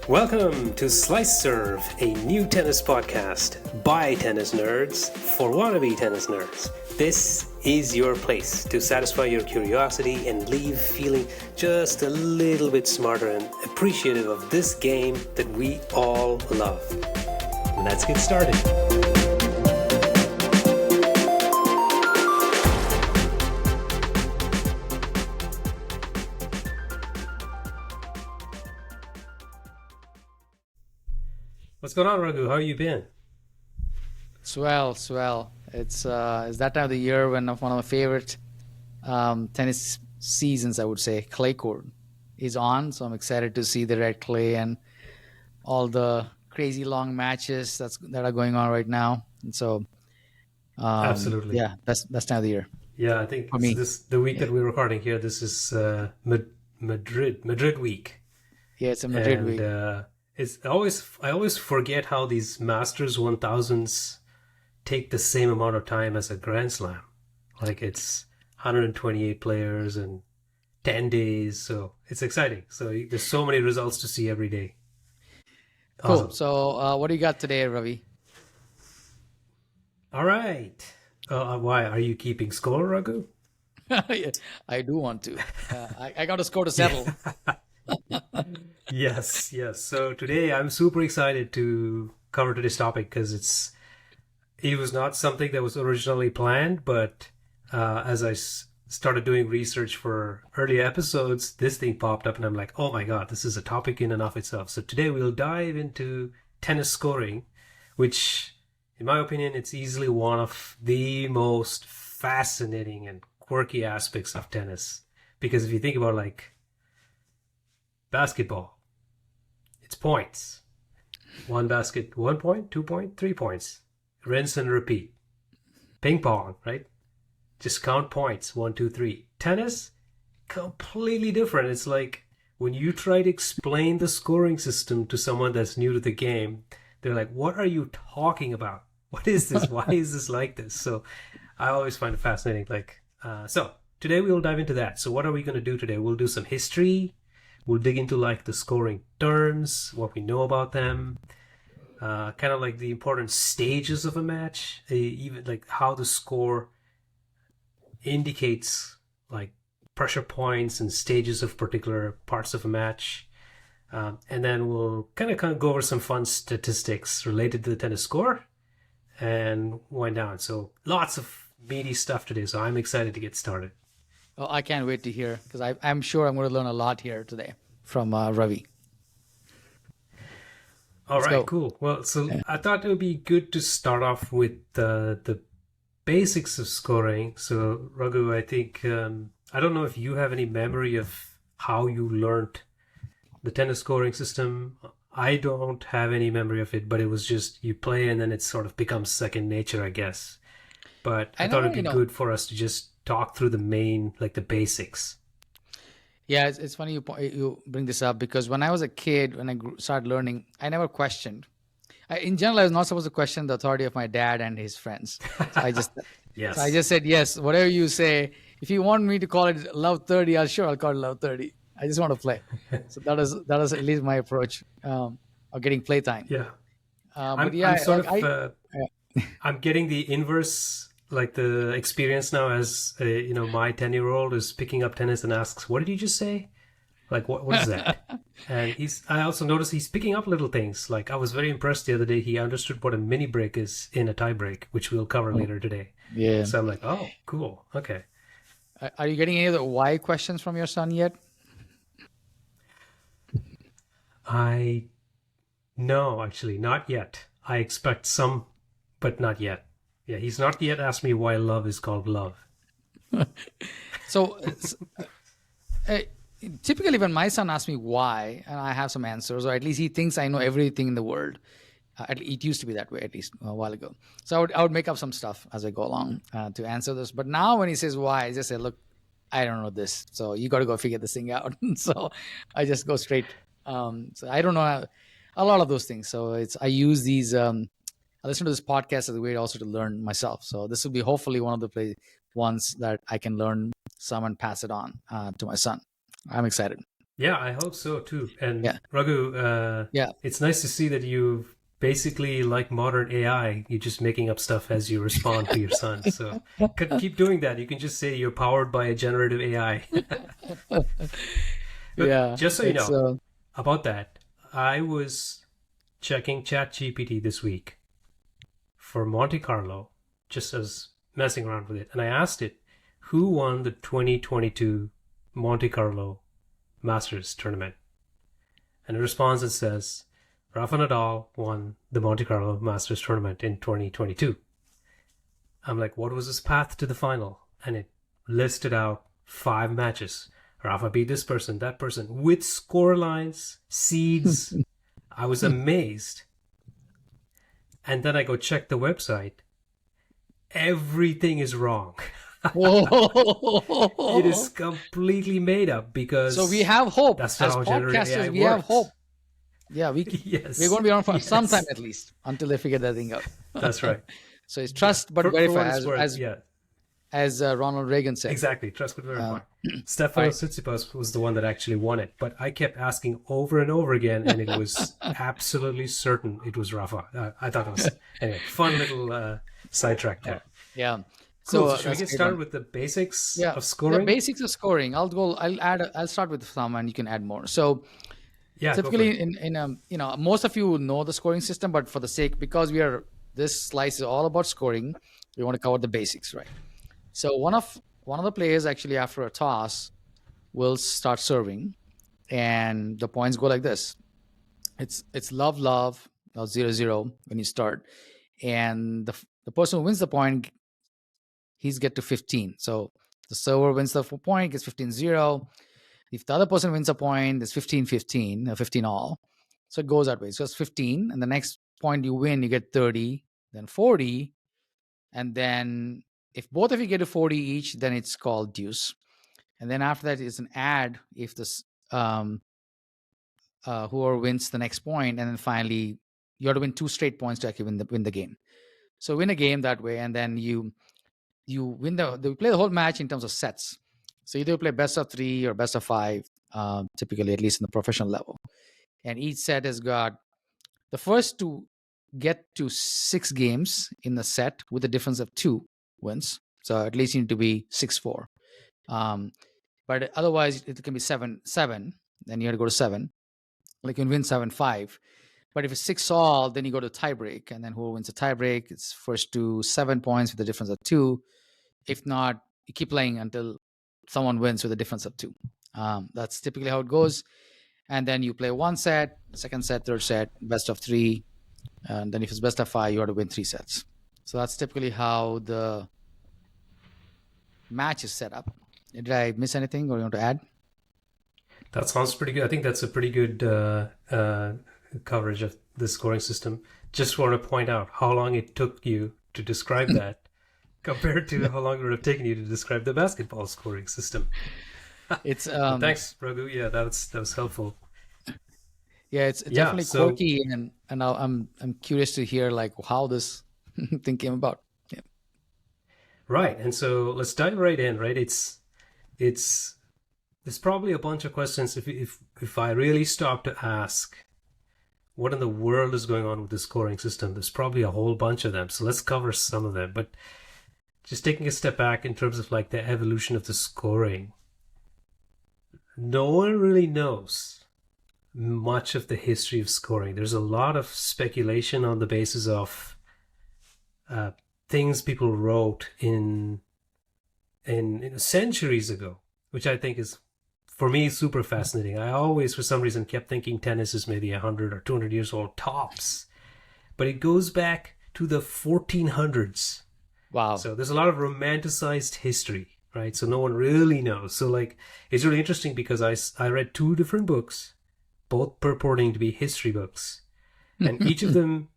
Welcome to Slice Serve, a new tennis podcast by tennis nerds for wannabe tennis nerds. This is your place to satisfy your curiosity and leave feeling just a little bit smarter and appreciative of this game that we all love. Let's get started. What's going on, Raghu? How you been? Swell. It's that time of the year when one of my favorite tennis seasons, I would say, clay court is on. So I'm excited to see the red clay and all the crazy long matches that are going on right now. And so, Absolutely. yeah, best time of the year. Yeah, I think For me. the week that we're recording here. This is Madrid week. Yeah, it's a Madrid week. I always forget how these Masters 1000s take the same amount of time as a Grand Slam. Like it's 128 players and 10 days, so it's exciting. So there's so many results to see every day. Cool. Awesome. So what do you got today, Ravi? All right. Why are you keeping score, Raghu? I do want to. I got a score to settle. Yes. So today I'm super excited to cover today's topic because it was not something that was originally planned, but as I started doing research for early episodes, this thing popped up and I'm like, oh my God, this is a topic in and of itself. So today we'll dive into tennis scoring, which in my opinion, it's easily one of the most fascinating and quirky aspects of tennis. Because if you think about like basketball, it's points. One basket, 1 point, 2 point, 3 points. Rinse and repeat. Ping pong, right? Just count points. 1, 2, 3. Tennis, completely different. It's like when you try to explain the scoring system to someone that's new to the game, they're like, what are you talking about? What is this? Why is this like this? So I always find it fascinating. So today we'll dive into that. So what are we going to do today? We'll do some history. We'll dig into like the scoring terms, what we know about them, kind of like the important stages of a match, even like how the score indicates like pressure points and stages of particular parts of a match. And then we'll kind of go over some fun statistics related to the tennis score and wind down. So lots of meaty stuff today. So I'm excited to get started. Well, I can't wait to hear because I'm sure I'm going to learn a lot here today from Ravi. All Let's right, go. cool. Well, so I thought it would be good to start off with the basics of scoring. So Raghu, I think, I don't know if you have any memory of how you learned the tennis scoring system. I don't have any memory of it, but it was just you play and then it sort of becomes second nature, I guess. But I thought it'd be good for us to just talk through the main, like the basics. Yeah, it's funny you bring this up because when I was a kid, when I started learning, I never questioned. In general, I was not supposed to question the authority of my dad and his friends. So I just Yes. so I just said yes, whatever you say. If you want me to call it Love 30, I'll call it Love 30. I just want to play. So that is at least my approach of getting playtime. Yeah. But yeah, I'm getting the inverse, like the experience now as my 10-year-old is picking up tennis and asks, what did you just say? Like, what is that? And I also noticed he's picking up little things. Like I was very impressed the other day. He understood what a mini break is in a tiebreak, which we'll cover later today. Yeah. So I'm like, oh, cool. Okay. Are you getting any of the why questions from your son yet? No, actually, not yet. I expect some, but not yet. Yeah, he's not yet asked me why love is called love. So typically when my son asks me why, and I have some answers, or at least he thinks I know everything in the world. It used to be that way, at least a while ago. So I would make up some stuff as I go along to answer this. But now when he says why, I just say, look, I don't know this. So you got to go figure this thing out. So I just go straight. So I don't know a lot of those things. So I use these, I listen to this podcast as a way also to learn myself. So this will be hopefully one of the ones that I can learn some and pass it on to my son. I'm excited. Yeah, I hope so too. And Yeah, Raghu, yeah. it's nice to see that you basically like modern AI. You're just making up stuff as you respond to your son. So keep doing that. You can just say you're powered by a generative AI. But Yeah, just so you it's know about that, I was checking ChatGPT this week for Monte Carlo, just as messing around with it. And I asked it, who won the 2022 Monte Carlo Masters tournament? And it responds and says, Rafa Nadal won the Monte Carlo Masters tournament in 2022. I'm like, what was his path to the final? And it listed out 5 matches. Rafa beat this person, that person, with score lines, seeds. I was amazed. And then I go check the website. Everything is wrong. It is Whoa. completely made up So we because have hope that's as how generative AI podcasters. We have works. hope. Yeah, we're Yes, going to be on for some time yes, at least until they figure that thing out. that's right. So it's Yeah, trust but for what verify, it's worth, as yeah, Ronald Reagan said. exactly. Trust but Uh, verify. all Stefano right. Tsitsipas was the one that actually won it, but I kept asking over and over again, and it was absolutely certain it was Rafa. I thought it was anyway. Fun little sidetrack Yeah. there. Yeah. Cool. So So should we that's a get great started one. with the basics Yeah. of Yeah. scoring? Basics of scoring. I'll start with some, and you can add more. So Yeah, go for it. typically most of you know the scoring system, but for the sake, because this slice is all about scoring, we want to cover the basics, right? So one of the players actually, after a toss, will start serving, and the points go like this. It's love love, or 0-0 when you start, and the person who wins the point, he's get to 15. So the server wins the point, gets 15-0. If the other person wins a point, it's 15-15, 15 all. So it goes that way. So it's 15, and the next point you win, you get 30, then 40, and then if both of you get to 40 each, then it's called deuce. And then after that is an add if this whoever wins the next point, and then finally you have to win 2 straight points to actually win the game. So win a game that way, and then you win they play the whole match in terms of sets. So either you play best of 3 or best of 5, typically, at least in the professional level. And each set has got the first to get to 6 games in the set with a difference of 2 wins. So at least you need to be 6-4. But otherwise, it can be 7-7. Then you have to go to 7. Like you can win 7-5. But if it's 6 all, then you go to tiebreak, and then whoever wins the tiebreak, it's first to 7 points with a difference of 2. If not, you keep playing until someone wins with a difference of 2. That's typically how it goes. And then you play one set, second set, third set, best of 3. And then if it's best of 5, you have to win 3 sets. So that's typically how the match is set up. Did I miss anything, or you want to add? That sounds pretty good. I think that's a pretty good coverage of the scoring system. Just want to point out how long it took you to describe that compared to how long it would have taken you to describe the basketball scoring system. It's But thanks, Raghu. Yeah, that was helpful. yeah, it's Yeah, definitely so quirky, and I'm curious to hear like how this thing came about. Yeah. right, and so let's dive right in. Right, it's there's probably a bunch of questions if I really stop to ask what in the world is going on with the scoring system. There's probably a whole bunch of them. So let's cover some of them. But just taking a step back in terms of like the evolution of the scoring, no one really knows much of the history of scoring. There's a lot of speculation on the basis of uh, things people wrote in centuries ago, which I think is, for me, super fascinating. I always, for some reason, kept thinking tennis is maybe 100 or 200 years old tops, but it goes back to the 1400s. Wow. So there's a lot of romanticized history, right? So no one really knows. So like, it's really interesting because I read 2 different books, both purporting to be history books, and each of them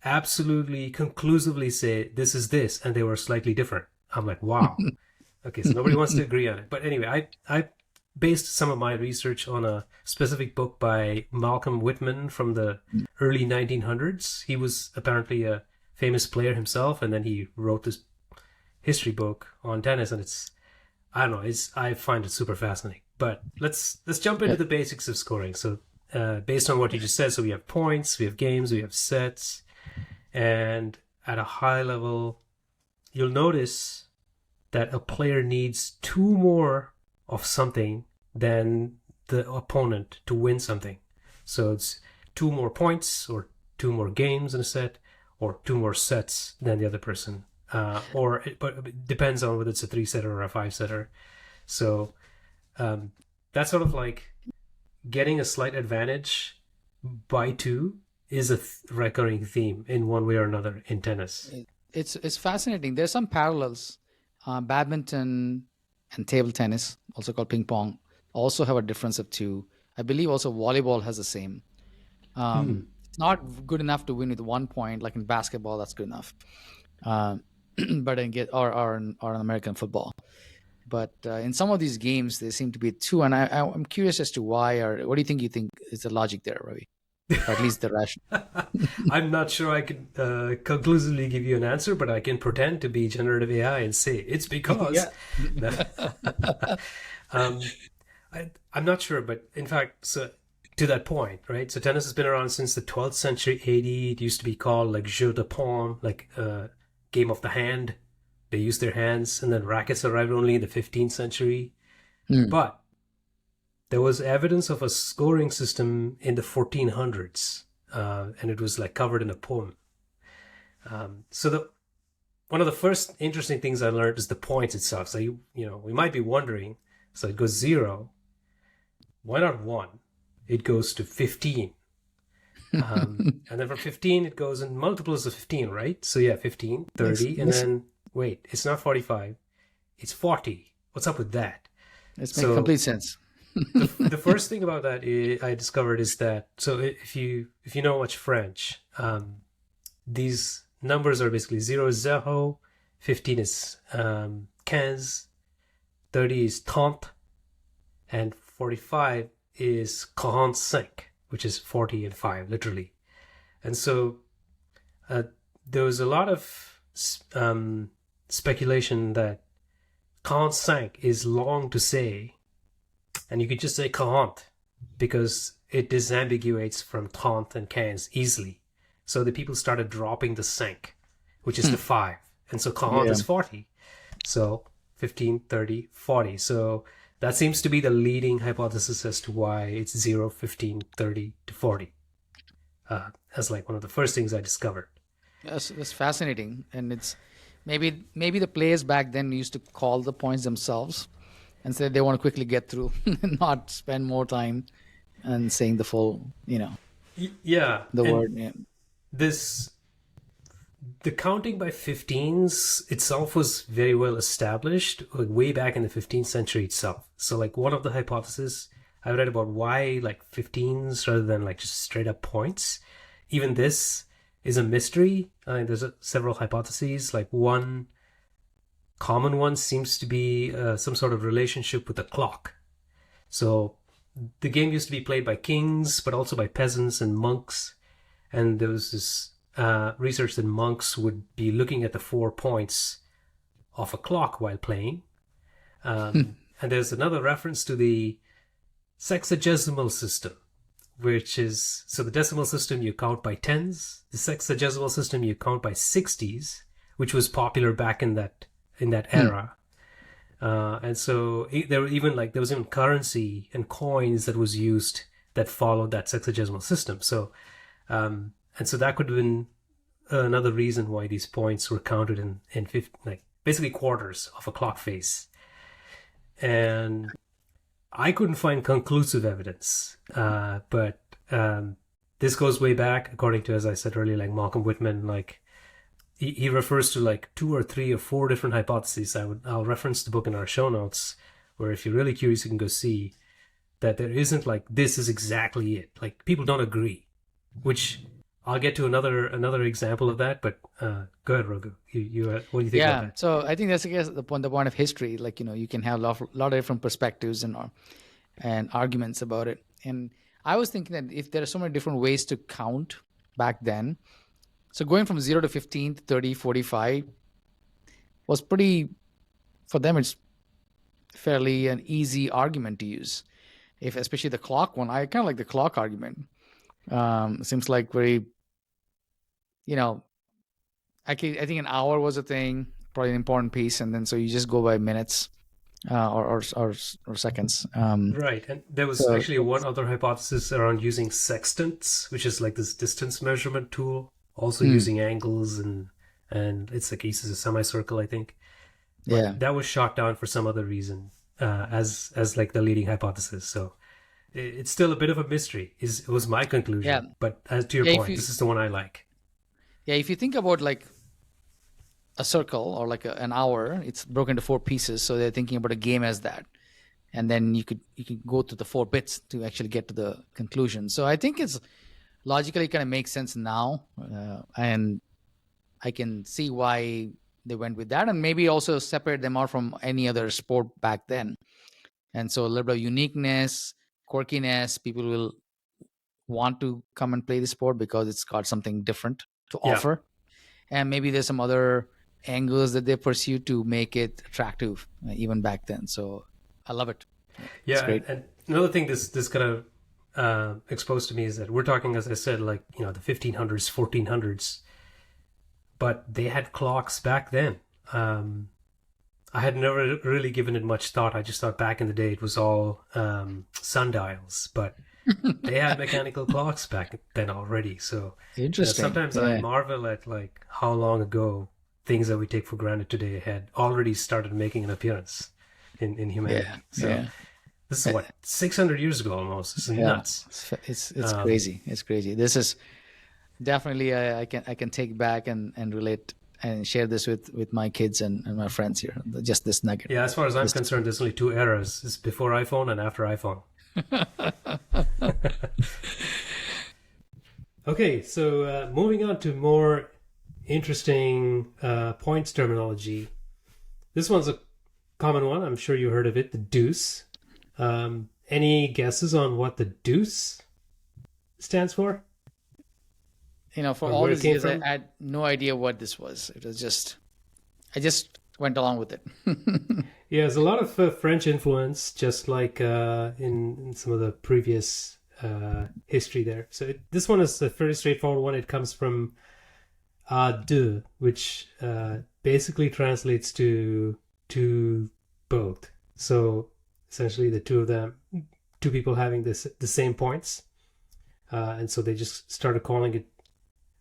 absolutely conclusively say this is this, and they were slightly different. I'm like, wow. Okay, so nobody wants to agree on it. But anyway, I based some of my research on a specific book by Malcolm Whitman from the early 1900s. He was apparently a famous player himself, and then he wrote this history book on tennis, and I don't know, I find it super fascinating. But let's jump into the basics of scoring. So, based on what you just said, so we have points, we have games, we have sets, and at a high level, you'll notice that a player needs two more of something than the opponent to win something. So it's two more points or two more games in a set or two more sets than the other person. But it depends on whether it's a 3-setter or a 5-setter. So that's sort of like getting a slight advantage by two is a recurring theme in one way or another in tennis. It's fascinating. There's some parallels. Badminton and table tennis, also called ping pong, also have a difference of two. I believe also volleyball has the same. It's not good enough to win with 1 point, like in basketball. That's good enough. Uh, but in or in American football. But in some of these games, they seem to be two, and I'm curious as to why, or what do you think? You think is the logic there, Ravi, or at least the rationale? I'm not sure I can conclusively give you an answer, but I can pretend to be generative AI and say it's because. um, I'm not sure, but in fact, so to that point, right? So tennis has been around since the 12th century AD. It used to be called like jeu de paume, like game of the hand. They used their hands, and then rackets arrived only in the 15th century. But there was evidence of a scoring system in the 1400s, and it was like covered in a poem. So one of the first interesting things I learned is the points itself. So we might be wondering, so it goes 0. Why not 1? It goes to 15. And then from 15, it goes in multiples of 15, right? So yeah, 15, 30, and then, wait, it's not 45, it's 40. What's up with that? It's making complete sense. The first thing about that I discovered is that, so if you know much French, these numbers are basically 0 is 0, 15 is 15, 30 is 30, and 45 is 45, which is 40 and 5, literally. And so there was a lot of speculation that 45 is long to say, and you could just say 40 because it disambiguates from 30 and 15 easily. So the people started dropping the 5, which is the 5. And so 40 is 40. So 15, 30, 40. So that seems to be the leading hypothesis as to why it's 0, 15, 30 to 40. As like one of the first things I discovered. Yes, that's fascinating. And it's maybe the players back then used to call the points themselves and said they want to quickly get through and not spend more time and saying the full, yeah, the word. Yeah. The counting by 15s itself was very well established way back in the 15th century itself. So like one of the hypotheses I read about why like 15s rather than like just straight up points, even this is a mystery. There's several hypotheses. Like one common one seems to be some sort of relationship with the clock. So the game used to be played by kings, but also by peasants and monks. And there was this research that monks would be looking at the 4 points of a clock while playing. And there's another reference to the sexagesimal system, which is, so the decimal system you count by tens, the sexagesimal system you count by 60s, which was popular back in that era. And so there was even currency and coins that was used that followed that sexagesimal system. So and so that could have been another reason why these points were counted in basically quarters of a clock face. And I couldn't find conclusive evidence, but this goes way back, according to, as I said earlier, like Malcolm Whitman. Like he refers to like 2 or 3 or 4 different hypotheses. I'll reference the book in our show notes, where if you're really curious, you can go see that there isn't like this is exactly it. Like people don't agree, which I'll get to another example of that. But go ahead, Raghu. You what do you think about that? So I think that's, I guess, the point of history. Like, you can have a lot of different perspectives and arguments about it. And I was thinking that if there are so many different ways to count back then, so going from 0 to 15 to 30, 45 was pretty, for them, fairly an easy argument to use. If especially the clock one, I kind of like the clock argument. Seems like very, you know, I think an hour was a thing, probably an important piece, and then so you just go by minutes or seconds. Right, and there was So actually one other hypothesis around using sextants, which is like this distance measurement tool, also using angles, and it's like uses a semicircle, I think. But yeah, that was shot down for some other reason, as like the leading hypothesis. So it's still a bit of a mystery. Was my yeah, conclusion. But as to your yeah. point, this is the one I like. If you think about like a circle or like an hour, it's broken into four pieces. So they're thinking about a game as that, and then you can go to the 4 bits to actually get to the conclusion. So I think it's logically kind of makes sense now, and I can see why they went with that, and maybe also separate them out from any other sport back then. And so a little bit of uniqueness, quirkiness, people will want to come and play the sport because it's got something different to Yeah. offer. And maybe there's some other angles that they pursue to make it attractive, even back then. So I love it. It's Yeah, great. and another thing this kind of exposed to me is that we're talking, as I said, like, the 1500s, 1400s, but they had clocks back then. I had never really given it much thought. I just thought back in the day it was all sundials, but they had mechanical clocks back then already. So Interesting. sometimes I marvel at like how long ago things that we take for granted today had already started making an appearance in humanity. So this is what, 600 years ago almost. This is nuts. It's crazy. It's crazy. This is definitely I can take back and relate and share this with my kids and my friends here. Just this nugget. Yeah, as far as I'm concerned, there's only two eras. It's before iPhone and after iPhone. Okay, so moving on to more interesting points terminology. This one's a common one. I'm sure you heard of it, the deuce. Any guesses on what the deuce stands for? For all these years, I had no idea what this was. It was just, I just went along with it. Yeah, there's a lot of French influence, just like in some of the previous history there. So this one is a fairly straightforward one. It comes from deux, which basically translates to both. So essentially the two people having the same points. And so they just started calling it,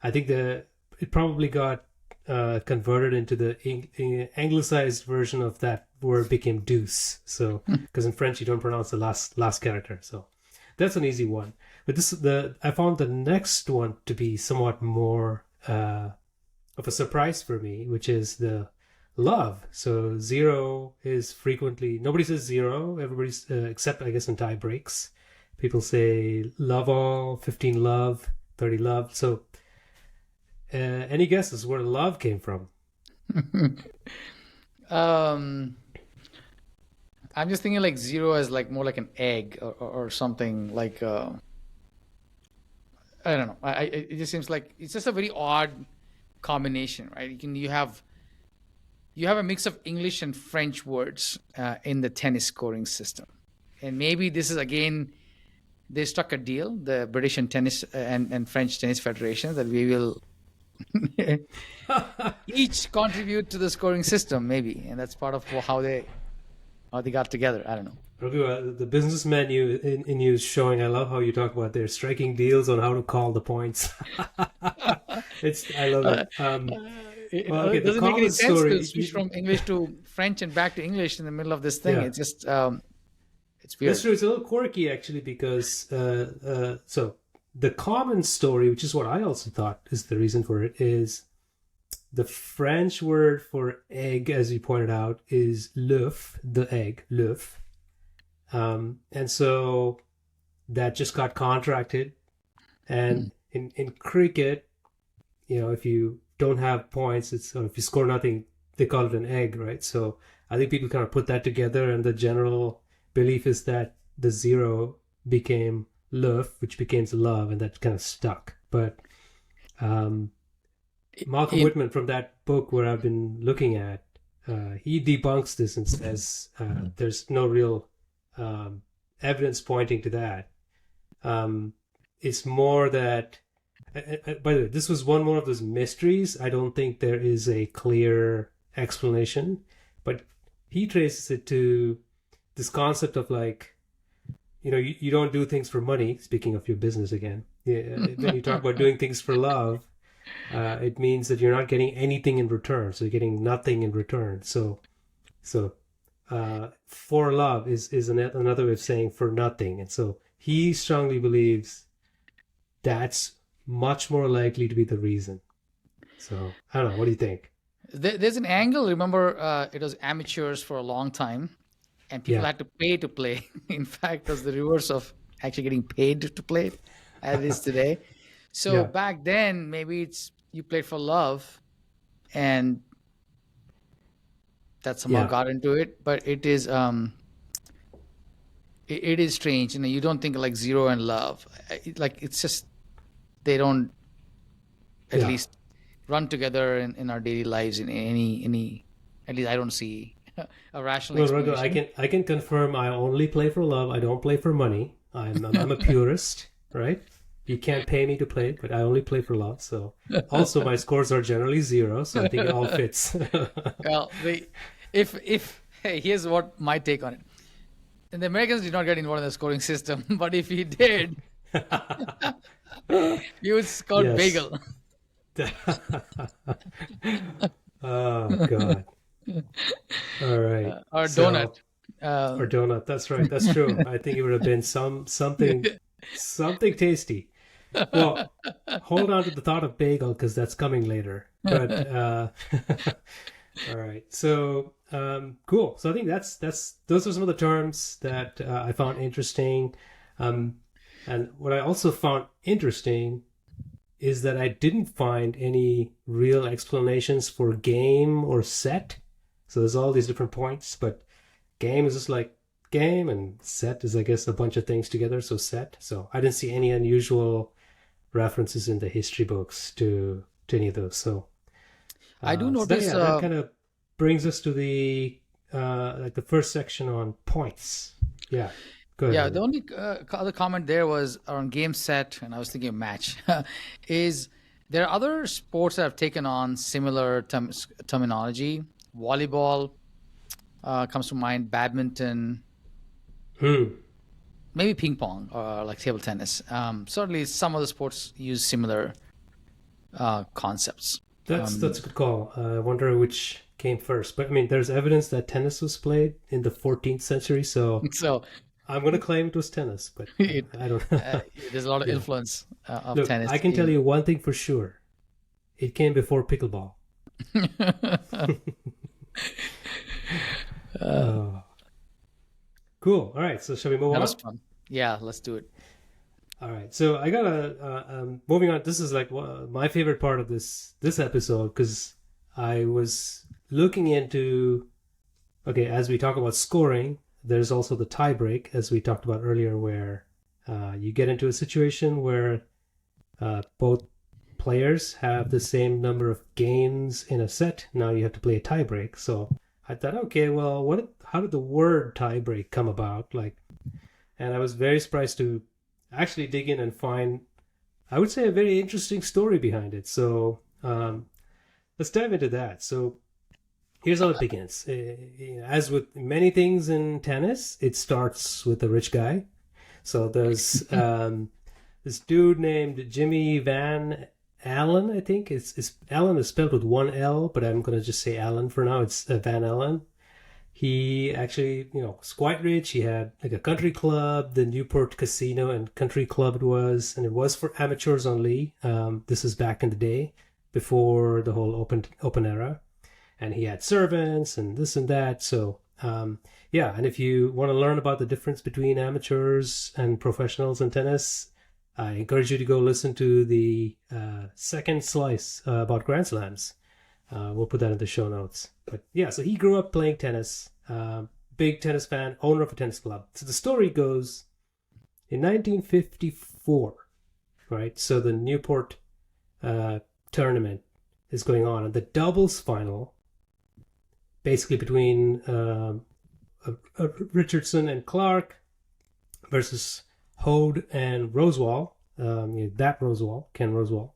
I think it probably got converted into the anglicized version of that word became deuce. So because in French you don't pronounce the last character. So that's an easy one. But I found the next one to be somewhat more of a surprise for me, which is the love. So zero is frequently, nobody says zero. Everybody's except I guess in tie breaks, people say love all, 15 love, 30 love. So any guesses where love came from? I'm just thinking like zero as like more like an egg or something like I don't know. It just seems like it's just a very odd combination, right? You have a mix of English and French words in the tennis scoring system, and maybe this is again they struck a deal, the British and tennis and French tennis federation, that we will each contribute to the scoring system, maybe, and that's part of how they got together. I don't know. The business menu in you is showing. I love how you talk about they're striking deals on how to call the points. I love it. It doesn't make any sense to switch from English to French and back to English in the middle of this thing. Yeah. It's just it's weird. That's true. It's a little quirky actually because so the common story, which is what I also thought is the reason for it, is the French word for egg, as you pointed out, is l'œuf, the egg, l'œuf. And so that just got contracted. And in cricket, if you don't have points, or if you score nothing, they call it an egg, right? So I think people kind of put that together, and the general belief is that the zero became l'œuf, which became love, and that kind of stuck. But Malcolm Whitman, from that book where I've been looking at, he debunks this and says there's no real evidence pointing to that. It's more that, by the way, this was one more of those mysteries. I don't think there is a clear explanation, but he traces it to this concept of like, you don't do things for money. Speaking of your business again, when you talk about doing things for love, it means that you're not getting anything in return. So you're getting nothing in return. So for love is another way of saying for nothing. And so he strongly believes that's much more likely to be the reason. So I don't know. What do you think? There's an angle. Remember, it was amateurs for a long time, and people Yeah. had to pay to play. In fact, it was the reverse of actually getting paid to play, as it is today. So Yeah. back then, maybe it's you played for love, and that somehow Yeah. got into it. But it is it is strange. You don't think like zero and love. Like it's just they don't at Yeah. least run together in our daily lives in any. At least I don't see a rational Well, Raghu, I explanation. can confirm I only play for love. I don't play for money. I'm a purist, right? You can't pay me to play, but I only play for love. So also my scores are generally zero, so I think it all fits. Well, if hey, here's what my take on it. And the Americans did not get involved in the scoring system, but if he did, he would score Yes. bagel. Oh God. All right. Or So donut. or Um, donut. That's right. That's true. I think it would have been something tasty. Well, hold on to the thought of bagel because that's coming later. But all right. So cool. So I think that's those are some of the terms that I found interesting. Um, and what I also found interesting is that I didn't find any real explanations for game or set. So there's all these different points, but game is just like game, and set is, I guess, a bunch of things together. So set. So I didn't see any unusual references in the history books to any of those. So I do so that notice. yeah, that kind of brings us to the like the first section on points. Yeah, go ahead, Yeah, the Raghu. only other comment there was around game set, and I was thinking of match. Is there are other sports that have taken on similar terminology? Volleyball comes to mind, badminton, Hmm. maybe ping pong or like table tennis. Certainly, some of the sports use similar concepts. That's a good call. I wonder which came first. But I mean, there's evidence that tennis was played in the 14th century, so So I'm going to claim it was tennis, but it, I don't. uh, there's a lot of Yeah. influence of Look, tennis I can tell in. you one thing for sure. It came before pickleball. Oh, cool. All right. So shall we move That was on? fun. Yeah, let's do it. All right. So I got moving on. This is like my favorite part of this episode because I was looking into. Okay, as we talk about scoring, there's also the tiebreak, as we talked about earlier, where you get into a situation where both players have the same number of games in a set. Now you have to play a tiebreak. So I thought, okay, well, how did the word tiebreak come about? Like, and I was very surprised to actually dig in and find, I would say, a very interesting story behind it. So let's dive into that. So here's how it begins. As with many things in tennis, it starts with a rich guy. So there's this dude named Jimmy Van Allen, I think. It's Allen is spelled with one L, but I'm going to just say Allen for now. It's Van Allen. He actually, was quite rich. He had like a country club, the Newport Casino and Country Club it was, and it was for amateurs only. This is back in the day, before the whole open era. And he had servants and this and that. So yeah, and if you want to learn about the difference between amateurs and professionals in tennis, I encourage you to go listen to the second slice about Grand Slams. We'll put that in the show notes. But yeah, so he grew up playing tennis, big tennis fan, owner of a tennis club. So the story goes in 1954, right? So the Newport tournament is going on, and the doubles final basically between Richardson and Clark versus Hode and Rosewall. That Rosewall, Ken Rosewall.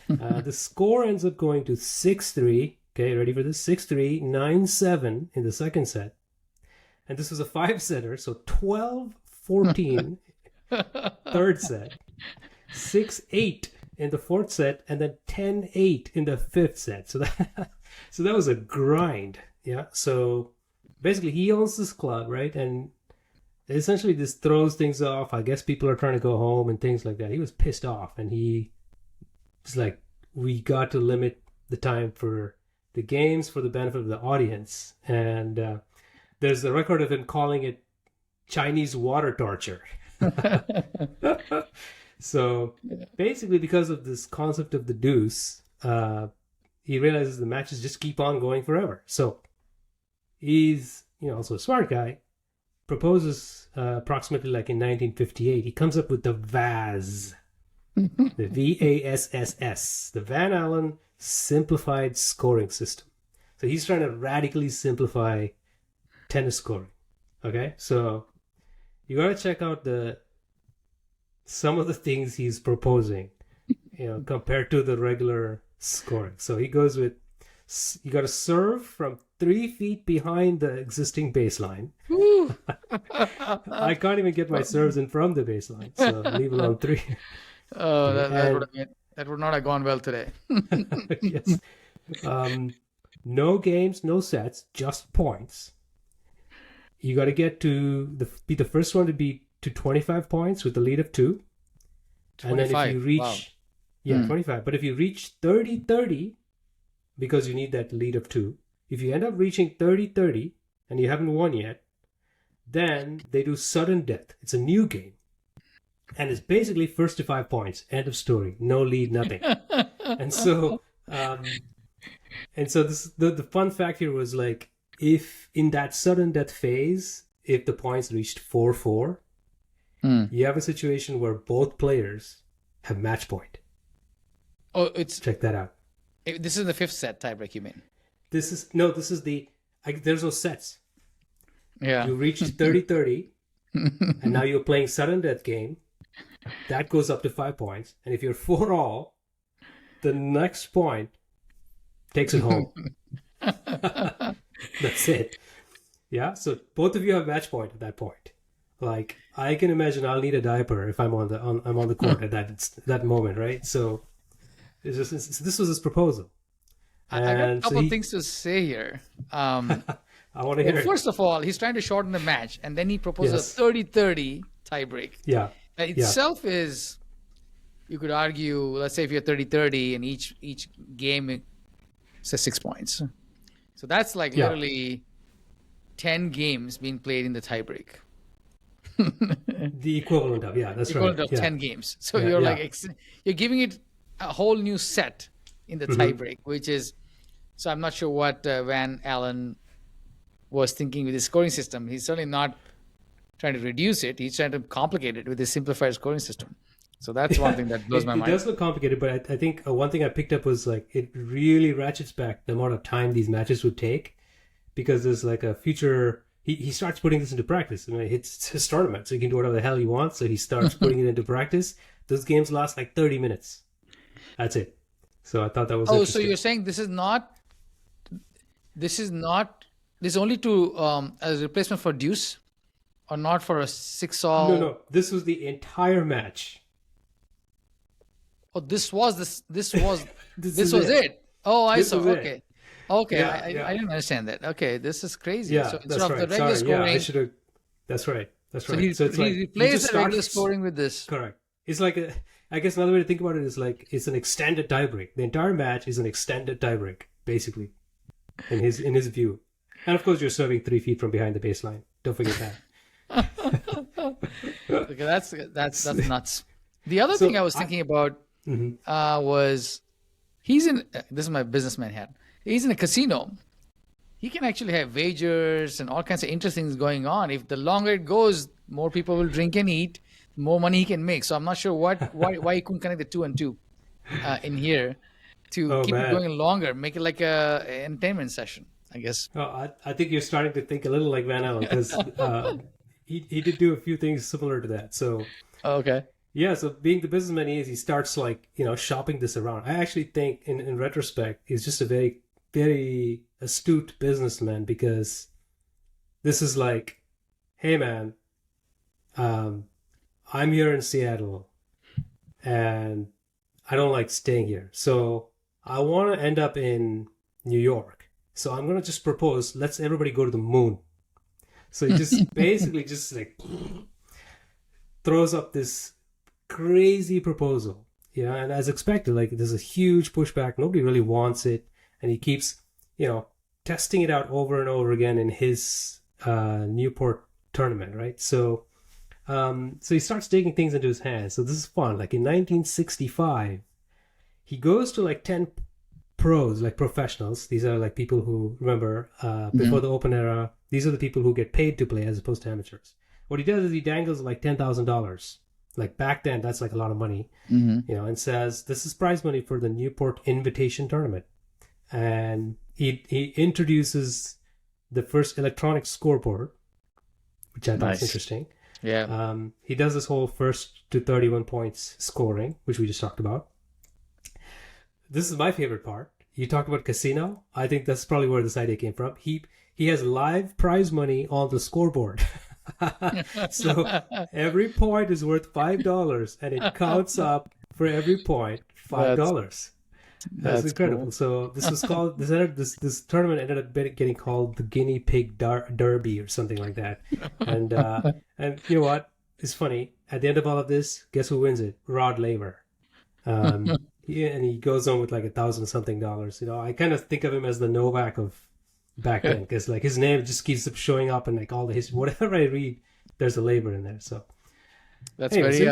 The score ends up going to 6-3. Okay, ready for this? 6-3, 9-7 in the second set. And this was a 5-setter, so 12-14 third set, 6-8 in the fourth set, and then 10-8 in the fifth set. So that was a grind. Yeah. So basically, he owns this club, right? And essentially, this throws things off. I guess people are trying to go home and things like that. He was pissed off, and he was like, "We got to limit the time for the games for the benefit of the audience." And there's a record of him calling it Chinese water torture. So basically, because of this concept of the deuce, he realizes the matches just keep on going forever. So he's, also a smart guy, proposes approximately like in 1958. He comes up with the VASS, the VASSS, the Van Allen Simplified Scoring System. So he's trying to radically simplify tennis scoring. Okay, so you got to check out some of the things he's proposing, compared to the regular scoring. So he goes with, you got to serve from 3 feet behind the existing baseline. I can't even get my serves in from the baseline, so leave alone 3. Oh, that would not have gone well today. Yes. No games, no sets, just points. You got to get be the first one to be to 25 points with a lead of 2. 25. And then if you reach, 25. But if you reach 30-30, because you need that lead of 2, if you end up reaching 30-30 and you haven't won yet, then they do sudden death. It's a new game. And it's basically first to 5 points. End of story. No lead, nothing. And so this, the fun fact here was like, if in that sudden death phase, if the points reached 4-4, you have a situation where both players have match point. Oh, check that out. This is the fifth set tiebreak, you mean? This is there's no sets. Yeah. You reached 30-30, and now you're playing sudden death game. That goes up to 5 points. And if you're 4-all, the next point takes it home. That's it. Yeah, so both of you have match point at that point. Like, I can imagine I'll need a diaper if I'm on the court at that moment, right? So this was his proposal. I got a couple of things to say here. I want to hear it. First of all, he's trying to shorten the match, and then he proposes a 30-30 tiebreak. Yeah. That itself is, you could argue, let's say if you're 30-30 and each game says 6 points. So that's like literally 10 games being played in the tiebreak. The equivalent of, that's right. Equivalent of 10 games. So you're you're giving it a whole new set in the tiebreak, which is, so I'm not sure what Van Allen was thinking with his scoring system. He's certainly not trying to reduce it. He's trying to complicate it with his simplified scoring system. So that's one thing that blows my mind. It does look complicated, but I think one thing I picked up was like it really ratchets back the amount of time these matches would take, because there's like a future. He starts putting this into practice. I mean, it's his tournament, so he can do whatever the hell he wants. So he starts putting it into practice. Those games last like 30 minutes. That's it. So I thought that was. So you're saying this is only to as a replacement for deuce, or not for a 6-all? No. This was the entire match. Oh, this was it. Oh, I saw. Okay. Okay, I didn't understand that. Okay, this is crazy. Yeah, so that's right. The regular scoring, I should have. That's right. So he replaced the regular scoring with this. Correct. It's like I guess another way to think about it is like it's an extended tiebreak. The entire match is an extended tiebreak, basically, in his view. And of course, you're serving 3 feet from behind the baseline. Don't forget that. Okay, that's nuts. The other thing I was thinking about was this is my businessman hat. He's in a casino. He can actually have wagers and all kinds of interesting things going on. If the longer it goes, more people will drink and eat, more money he can make. So I'm not sure why he couldn't connect the 2 and 2 in here to keep it going longer, make it like a entertainment session. I guess. Oh, I think you're starting to think a little like Van Allen because he did do a few things similar to that. So Okay. yeah, so being the businessman he is, he starts like shopping this around. I actually think in retrospect he's just a very very astute businessman because this is like, hey man, um, I'm here in Seattle and I don't like staying here, so I want to end up in New York. So I'm gonna just propose, let's everybody go to the moon. So he just basically just like throws up this crazy proposal, and as expected, like there's a huge pushback. Nobody really wants it, and he keeps, you know, testing it out over and over again in his Newport tournament, right? So he starts taking things into his hands. So this is fun. Like in 1965, he goes to like 10 pros, like professionals. These are like people who, remember, before the open era, these are the people who get paid to play as opposed to amateurs. What he does is he dangles like $10,000. Like back then, that's like a lot of money, and says, this is prize money for the Newport Invitation Tournament. And he introduces the first electronic scoreboard, which I thought was interesting. Yeah. He does this whole first to 31 points scoring, which we just talked about. This is my favorite part. You talked about casino. I think that's probably where this idea came from. He has live prize money on the scoreboard. So every point is worth $5, and it counts up for every point $5. That's incredible. Cool. So this was called this tournament ended up getting called the Guinea Pig Derby or something like that. And you know what? It's funny. At the end of all of this, guess who wins it? Rod Laver. And he goes on with like $1,000 something. I kind of think of him as the Novak of back then, because like his name just keeps showing up in like all the history. Whatever I read, there's a Laver in there. So that's very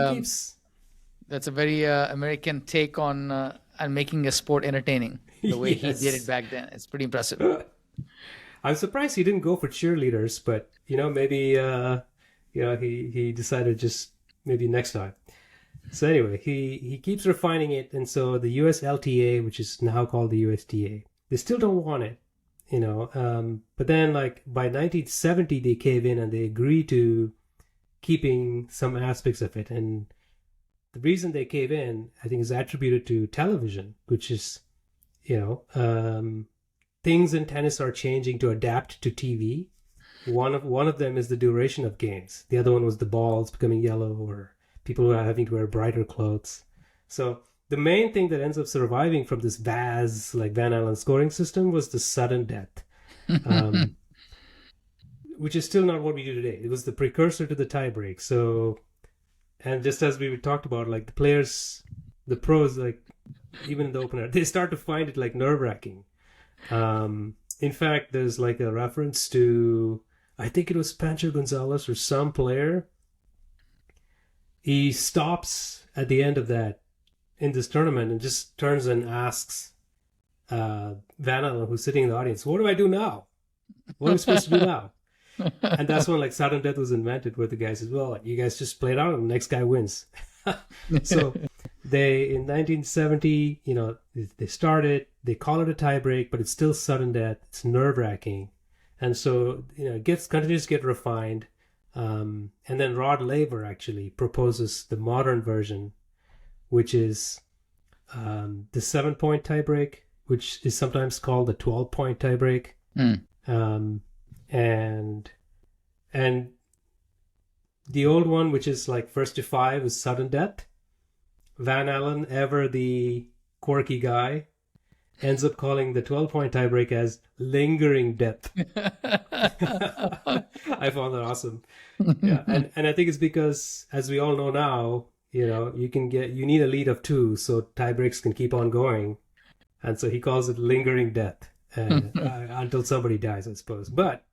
that's a very American take on and making a sport entertaining the way he did it back then. It's pretty impressive. I'm surprised he didn't go for cheerleaders, but maybe he decided just maybe next time. So anyway, he keeps refining it, and so the USLTA, which is now called the USTA, they still don't want it, but then like by 1970 they cave in and they agree to keeping some aspects of it. And the reason they cave in, I think, is attributed to television, which is, things in tennis are changing to adapt to TV. One of them is the duration of games. The other one was the balls becoming yellow, or people who are having to wear brighter clothes. So the main thing that ends up surviving from this Vaz, like Van Allen scoring system, was the sudden death, which is still not what we do today. It was the precursor to the tiebreak. So, and just as we talked about, like the players, the pros, like even in the opener, they start to find it like nerve-wracking. In fact, there's like a reference to, I think it was Pancho Gonzalez or some player. He stops at the end of that in this tournament and just turns and asks Van Allen, who's sitting in the audience, what do I do now? What am I supposed to do now? And that's when like sudden death was invented, where the guy says, well, you guys just play it out and the next guy wins. So they, in 1970, they started, they call it a tiebreak, but it's still sudden death. It's nerve-wracking. And so, it continues to get refined. And then Rod Laver actually proposes the modern version, which is the 7-point tiebreak, which is sometimes called the 12-point tiebreak. And the old one, which is like first to 5, is sudden death. Van Allen, ever the quirky guy, ends up calling the 12-point tiebreak as lingering death. I found that awesome. Yeah, and I think it's because, as we all know now, you need a lead of 2 so tiebreaks can keep on going, and so he calls it lingering death until somebody dies, I suppose. But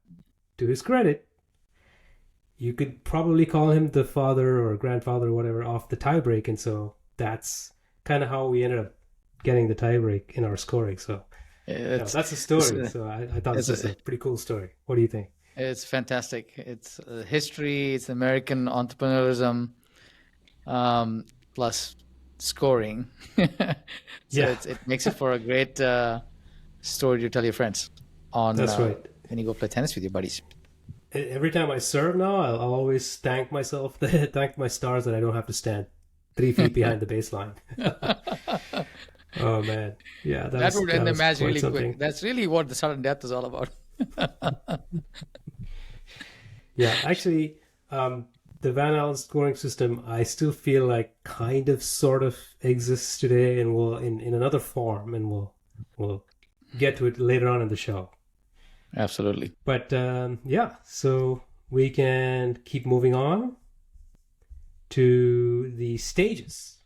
to his credit, you could probably call him the father or grandfather or whatever of the tiebreak, and so that's kind of how we ended up getting the tiebreak in our scoring. So that's a story. So I thought this was a pretty cool story. What do you think? It's fantastic. It's history. It's American entrepreneurialism, plus scoring. So it makes it for a great story to tell your friends. on That's right. when you go play tennis with your buddies. Every time I serve now, I'll always thank myself, thank my stars that I don't have to stand 3 feet behind the baseline. Oh man, yeah, That would that end the was match quite really quick. something. That's really what the sudden death is all about. Yeah, actually, the Van Allen scoring system, I still feel like kind of sort of exists today, and will in another form, and we'll get to it later on in the show. Absolutely. But yeah, so we can keep moving on to the stages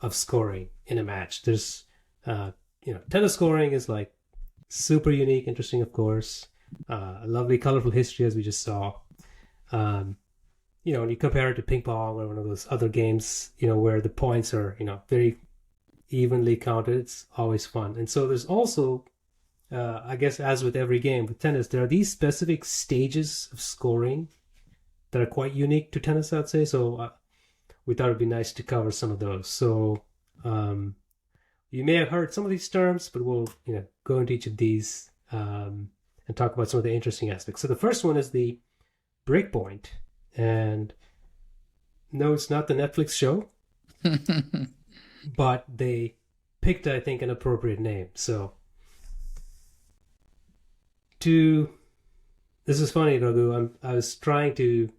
of scoring in a match. There's, tennis scoring is like super unique, interesting, of course. A lovely, colorful history, as we just saw. When you compare it to ping pong or one of those other games, where the points are, very evenly counted, it's always fun. And so there's also, I guess, as with every game with tennis, there are these specific stages of scoring that are quite unique to tennis, I'd say. So we thought it'd be nice to cover some of those. So you may have heard some of these terms, but we'll go into each of these and talk about some of the interesting aspects. So the first one is the breakpoint, and no, it's not the Netflix show, but they picked, I think, an appropriate name. So this is funny, Raghu. I was trying to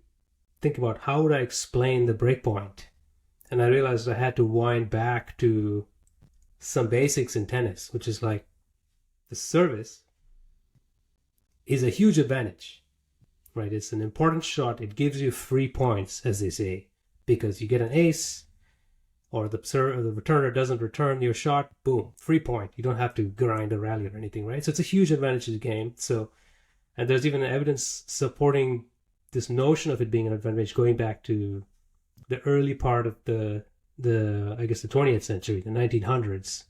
think about how would I explain the breakpoint, and I realized I had to wind back to some basics in tennis, which is like the service is a huge advantage, right? It's an important shot. It gives you free points, as they say, because you get an ace, or the returner doesn't return your shot, boom, free point. You don't have to grind a rally or anything, right? So it's a huge advantage to the game. So, and there's even evidence supporting this notion of it being an advantage going back to the early part of the 20th century, the 1900s,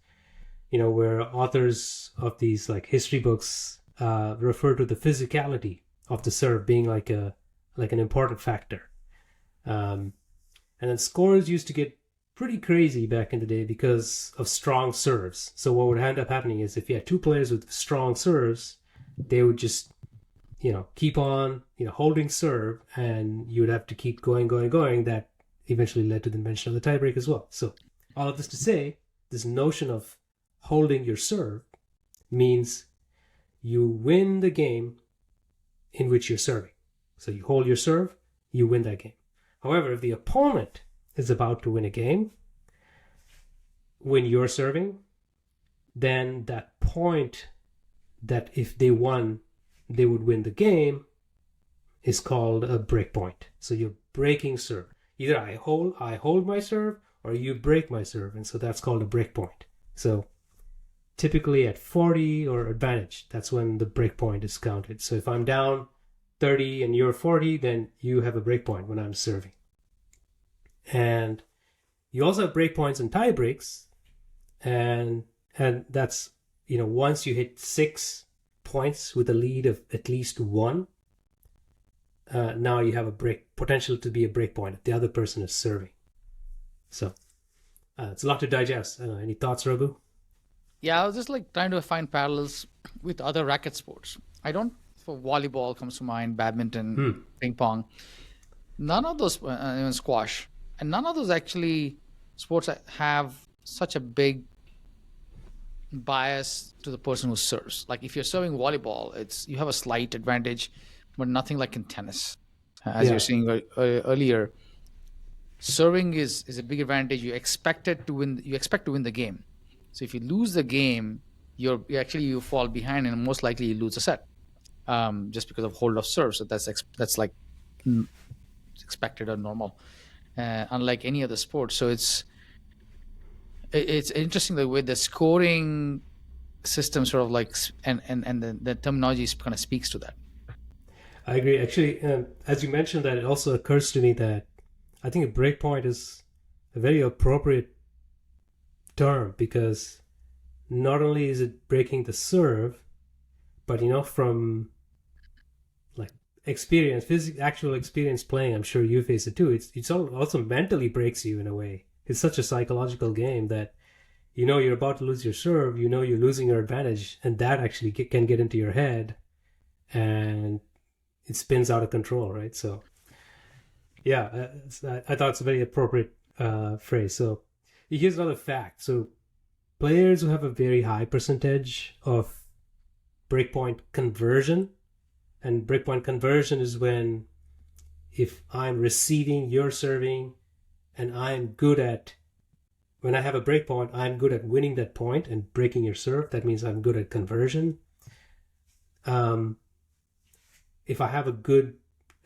where authors of these like history books refer to the physicality of the serve being like an important factor. And then scores used to get pretty crazy back in the day because of strong serves. So what would end up happening is if you had two players with strong serves, they would just keep on holding serve, and you would have to keep going. That eventually led to the invention of the tiebreak as well. So all of this to say, this notion of holding your serve means you win the game in which you're serving. So you hold your serve, you win that game. However, if the opponent is about to win a game when you're serving, then that point that if they won, they would win the game is called a break point. So you're breaking serve. Either I hold my serve, or you break my serve, and so that's called a break point. So typically at 40 or advantage, that's when the break point is counted. So if I'm down 30 and you're 40, then you have a break point when I'm serving. And you also have break points and tie breaks, and that's once you hit 6 points with a lead of at least 1, now you have a potential to be a break point if the other person is serving. So it's a lot to digest. Any thoughts, Raghu? Yeah, I was just like trying to find parallels with other racket sports. I don't. For volleyball comes to mind, badminton, ping pong. None of those, even squash, and none of those actually sports that have such a big bias to the person who serves. Like if you're serving volleyball, you have a slight advantage, but nothing like in tennis. As you were saying earlier, serving is a big advantage. You expect to win the game. So if you lose the game, you fall behind, and most likely you lose a set, just because of hold of serve. So that's like expected or normal, unlike any other sport. So it's interesting the way the scoring system sort of like and the terminology kind of speaks to that. I agree. Actually, as you mentioned that, it also occurs to me that I think a breakpoint is a very appropriate term, because not only is it breaking the serve, but from like experience, actual experience playing, I'm sure you face it too. It's also mentally breaks you in a way. It's such a psychological game that you know you're about to lose your serve, you know you're losing your advantage, and that actually can get into your head, and it spins out of control, right? So yeah, I thought it's a very appropriate phrase. So here's another fact. So players who have a very high percentage of breakpoint conversion, and breakpoint conversion is when if I'm receiving, you're serving, and I'm good at, when I have a breakpoint, I'm good at winning that point and breaking your serve. That means I'm good at conversion. If I have a good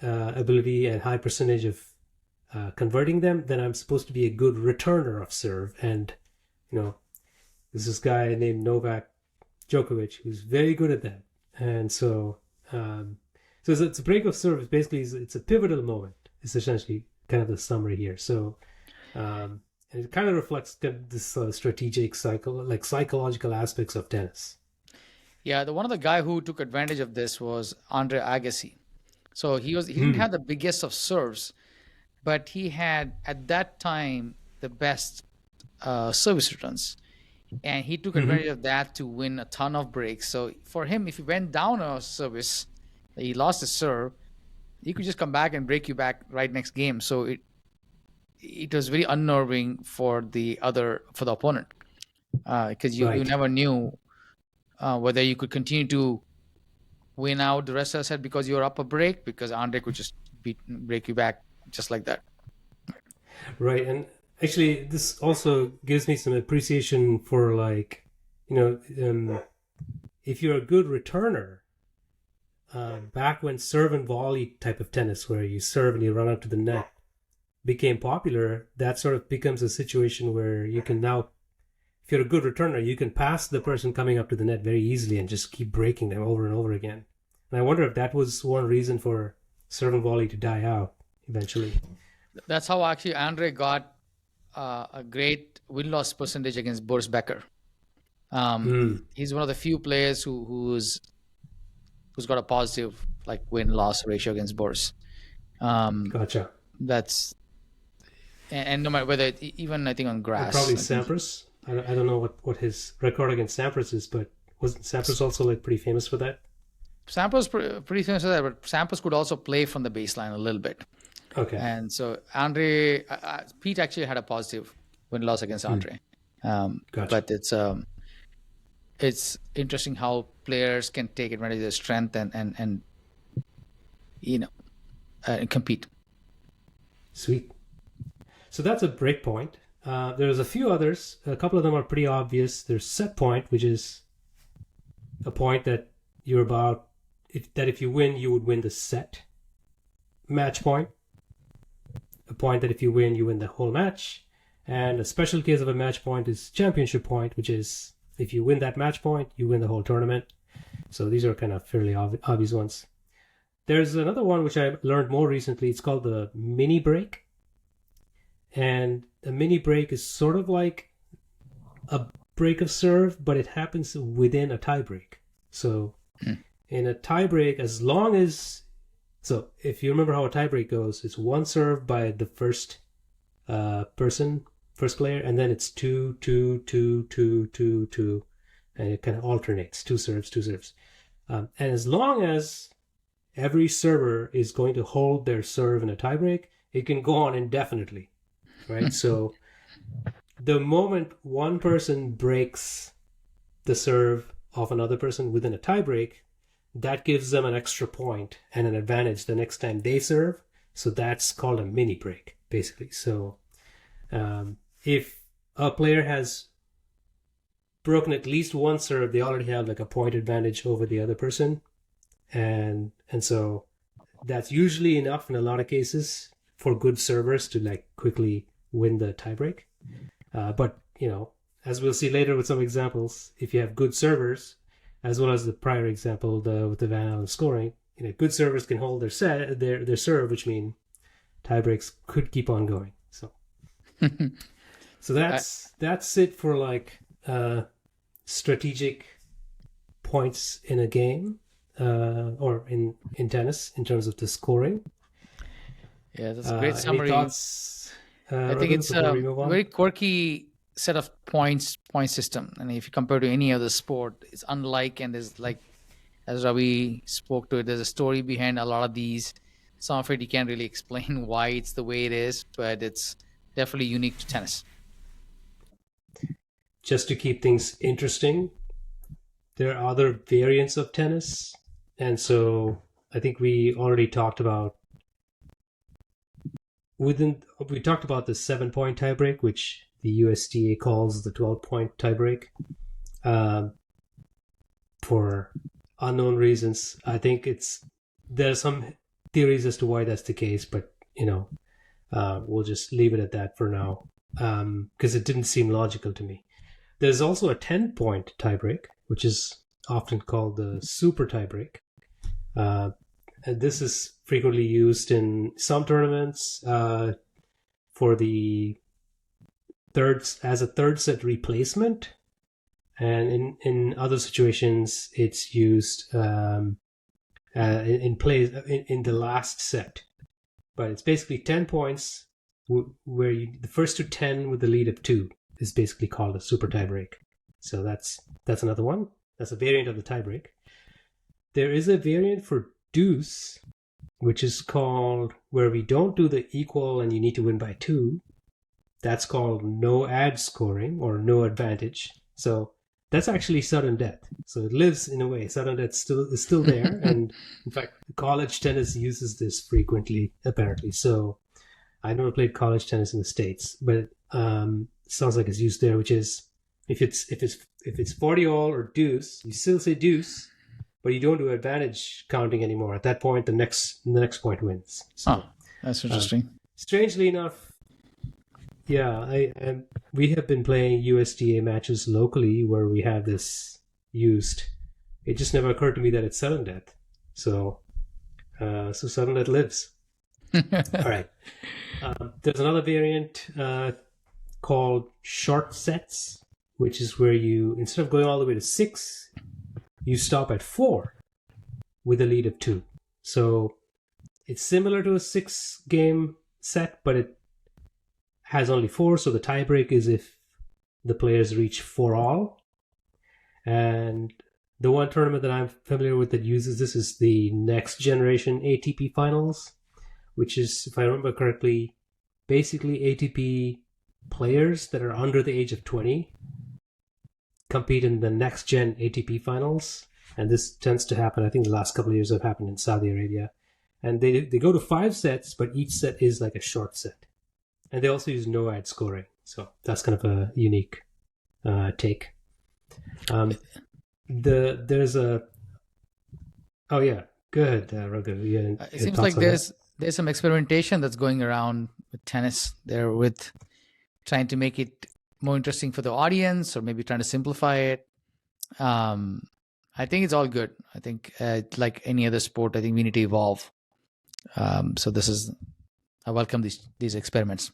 ability and high percentage of converting them, then I'm supposed to be a good returner of serve. And, you know, there's this guy named Novak Djokovic who's very good at that. And so, it's a break of serve. Basically, it's a pivotal moment. It's essentially kind of the summary here. So, and it kind of reflects this strategic psychological aspects of tennis. Yeah, the one of the guy who took advantage of this was Andre Agassi. So he didn't have the biggest of serves, but he had at that time the best service returns, and he took advantage of that to win a ton of breaks. So for him, if he went down a service, he lost his serve, he could just come back and break you back right next game. So it was very unnerving for the opponent, because you never knew whether you could continue to win out the rest of the set because you were up a break, because Andre could just break you back just like that. Right, and actually this also gives me some appreciation for, like, if you're a good returner, back when serve and volley type of tennis, where you serve and you run out to the net, became popular, that sort of becomes a situation where you can now, if you're a good returner, you can pass the person coming up to the net very easily and just keep breaking them over and over again. And I wonder if that was one reason for serve and volley to die out eventually. That's how actually Andre got a great win-loss percentage against Boris Becker. He's one of the few players who's got a positive win-loss ratio against Boris. Gotcha. That's and no matter whether even I think on grass. Probably Sampras. I don't know what his record against Sampras is, but wasn't Sampras also pretty famous for that? Sampras pretty famous for that, but Sampras could also play from the baseline a little bit. Okay. And so Pete actually had a positive win-loss against Andre. Gotcha. But it's interesting how players can take advantage of their strength and compete. Sweet. So that's a break point. There's a few others. A couple of them are pretty obvious. There's set point, which is a point that you're about, if you win, you would win the set. Match point, a point that if you win, you win the whole match. And a special case of a match point is championship point, which is if you win that match point, you win the whole tournament. So these are kind of fairly obvious ones. There's another one which I learned more recently. It's called the mini break. And a mini break is sort of like a break of serve, but it happens within a tie break. So in a tie break, as long as, so if you remember how a tie break goes, it's one serve by the first player, and then it's two, and it kind of alternates, two serves. And as long as every server is going to hold their serve in a tie break, it can go on indefinitely. Right? So the moment one person breaks the serve of another person within a tiebreak, that gives them an extra point and an advantage the next time they serve. So that's called a mini break, basically. So if a player has broken at least one serve, they already have a point advantage over the other person. And so that's usually enough in a lot of cases for good servers to quickly win the tiebreak. But as we'll see later with some examples, if you have good servers, as well as the prior example with the Van Allen scoring, good servers can hold their serve, which means tiebreaks could keep on going. So that's it for strategic points in a game, or in tennis in terms of the scoring. Yeah, that's a great summary. Any thoughts? I think it's a very quirky set of point system, and if you compare to any other sport, it's unlike, and there's like, as Ravi spoke to it, there's a story behind a lot of these. Some of it you can't really explain why it's the way it is, but it's definitely unique to tennis. Just to keep things interesting, there are other variants of tennis. And so I think we already talked about we talked about the 7-point tiebreak, which the USTA calls the 12-point tiebreak. For unknown reasons, I think there are some theories as to why that's the case, but we'll just leave it at that for now, because it didn't seem logical to me. There's also a 10-point tiebreak, which is often called the super tiebreak. And this is frequently used in some tournaments for the as a third set replacement, and in other situations it's used in the last set. But it's basically 10 points where the first to 10 with the lead of 2 is basically called a super tiebreak. So that's another one. That's a variant of the tiebreak. There is a variant for deuce, which is called where we don't do the equal and you need to win by 2. That's called no ad scoring or no advantage. So that's actually sudden death. So it lives in a way. Sudden death is still there. And in fact, college tennis uses this frequently, apparently. So I never played college tennis in the States, but it sounds like it's used there, which is if it's 40 all or deuce, you still say deuce, but you don't do advantage counting anymore. At that point, the next point wins. So, that's interesting. Strangely enough, yeah, we have been playing USDA matches locally where we have this used. It just never occurred to me that it's sudden death. So sudden death lives. All right. There's another variant called short sets, which is where you, instead of going all the way to 6, you stop at 4 with a lead of 2. So it's similar to a 6-game set, but it has only 4. So the tiebreak is if the players reach 4 all. And the one tournament that I'm familiar with that uses this is the next generation ATP finals, which is, if I remember correctly, basically ATP players that are under the age of 20 compete in the next gen ATP finals. And this tends to happen, I think the last couple of years have happened in Saudi Arabia. And they go to 5 sets, but each set is like a short set. And they also use no ad scoring. So that's kind of a unique take. There's a... Oh, yeah. Good, Raghu. It seems like there's some experimentation that's going around with tennis there, with trying to make it more interesting for the audience, or maybe trying to simplify it. I think it's all good. I think like any other sport, I think we need to evolve. So I welcome these experiments.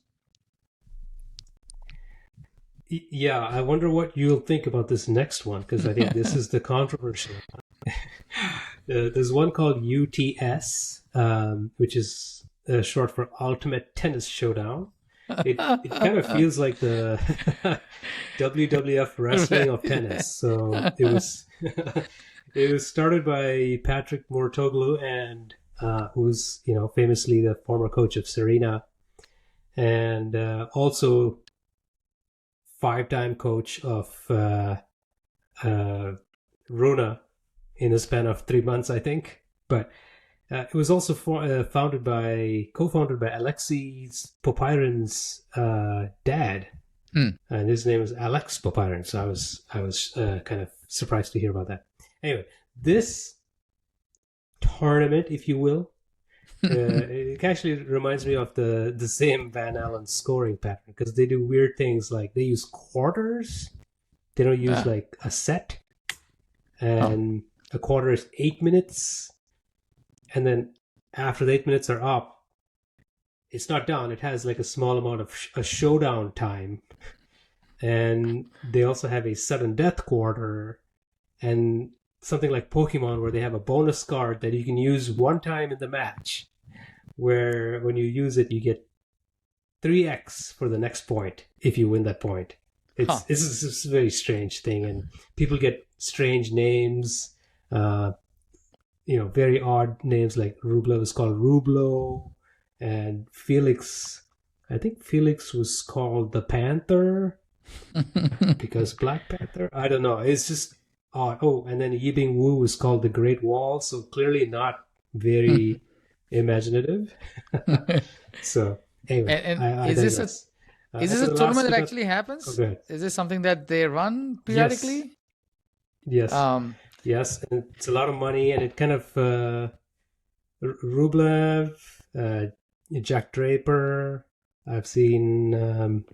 Yeah, I wonder what you'll think about this next one, because I think this is the controversial one. There's one called UTS, which is short for Ultimate Tennis Showdown. It kind of feels like the WWF wrestling of tennis. So it was started by Patrick Mouratoglou, and who's famously the former coach of Serena, and also 5-time coach of Rona in a span of 3 months, I think. But it was also co-founded by Alexis Popyrin's dad, and his name is Alex Popyrin. So I was kind of surprised to hear about that. Anyway, this tournament, if you will, it actually reminds me of the same Van Allen scoring pattern, because they do weird things like they use quarters. They don't use like a set, and a quarter is 8 minutes, and then after the 8 minutes are up, it's not done. It has like a small amount of a showdown time, and they also have a sudden death quarter, and something like Pokemon where they have a bonus card that you can use one time in the match, where when you use it, you get 3x for the next point if you win that point. Huh. It's a very strange thing, and people get strange names. Very odd names, like Rublev is called Rublo, and Felix. I think Felix was called the Panther because Black Panther. I don't know. It's just odd. Oh, and then Yibing Wu was called the Great Wall, so clearly not very imaginative. So anyway, And I is this digress. a The tournament last that bit actually happens? go ahead. Is this something that they run Yes, periodically? yes, Um, yes, and it's a lot of money, and it kind of Rublev, Jack Draper. I've seen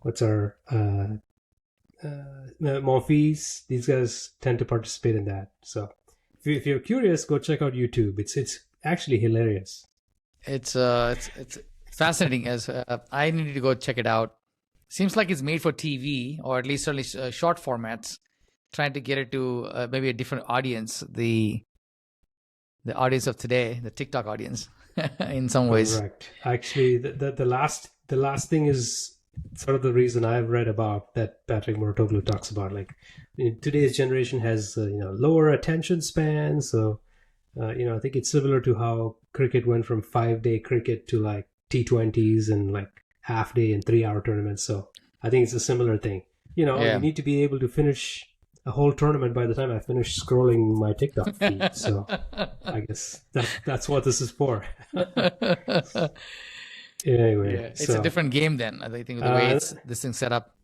what's our Monfils. These guys tend to participate in that. So if you're curious, go check out YouTube. It's actually hilarious. it's fascinating. As I need to go check it out. Seems like it's made for TV, or at least certainly short formats. Trying to get it to maybe a different audience, the audience of today, the TikTok audience, in some ways. Correct. Actually, the last thing is sort of the reason I've read about that Patrick Mouratoglou talks about. Like, today's generation has lower attention span, so I think it's similar to how cricket went from 5-day cricket to like T20s and like half day and 3-hour tournaments. So I think it's a similar thing. You Yeah. need to be able to finish a whole tournament by the time I finish scrolling my TikTok feed. So I guess that's what this is for. Anyway, Yeah, it's a different game then. I think the way this thing's set up.